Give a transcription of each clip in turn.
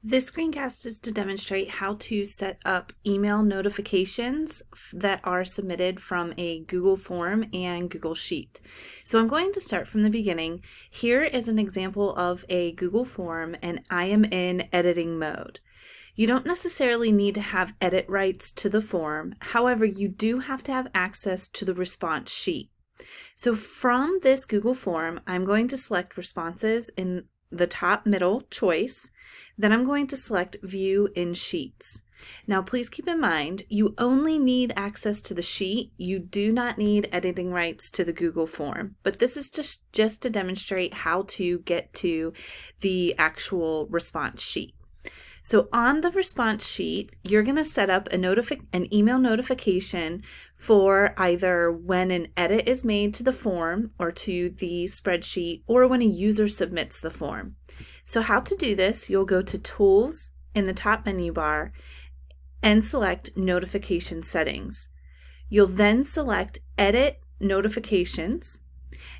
This screencast is to demonstrate how to set up email notifications that are submitted from a Google form and Google Sheet. So I'm going to start from the beginning. Here is an example of a Google form and I am in editing mode. You don't necessarily need to have edit rights to the form. However, you do have to have access to the response sheet. So from this Google form, I'm going to select responses in the top middle choice. Then I'm going to select View in Sheets. Now please keep in mind, you only need access to the sheet. You do not need editing rights to the Google form, but this is just to demonstrate how to get to the actual response sheet. So on the response sheet, you're going to set up an email notification for either when an edit is made to the form or to the spreadsheet, or when a user submits the form. So how to do this, you'll go to Tools in the top menu bar and select Notification Settings. You'll then select Edit Notifications.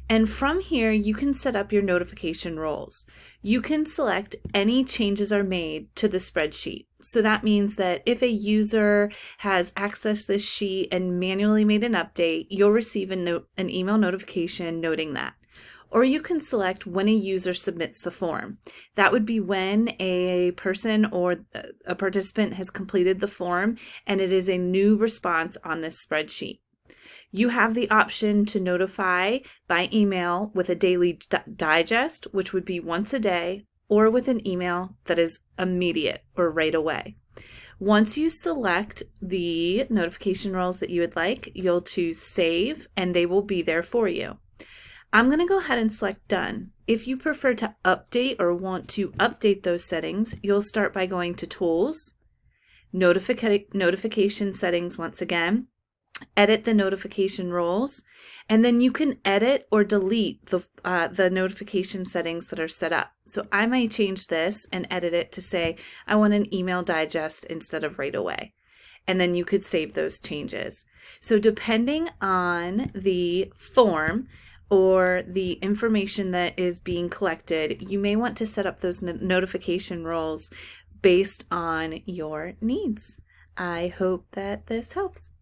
And from here, you can set up your notification roles. You can select any changes are made to the spreadsheet. So that means that if a user has accessed this sheet and manually made an update, you'll receive an email notification noting that. Or you can select when a user submits the form. That would be when a person or a participant has completed the form and it is a new response on this spreadsheet. You have the option to notify by email with a daily digest, which would be once a day, or with an email that is immediate or right away. Once you select the notification roles that you would like, you'll choose Save, and they will be there for you. I'm going to go ahead and select Done. If you prefer to update or want to update those settings, you'll start by going to Tools, Notification Settings once again, edit the notification roles, and then you can edit or delete the notification settings that are set up. So I might change this and edit it to say I want an email digest instead of right away. And then you could save those changes. So depending on the form or the information that is being collected, you may want to set up those notification roles based on your needs. I hope that this helps.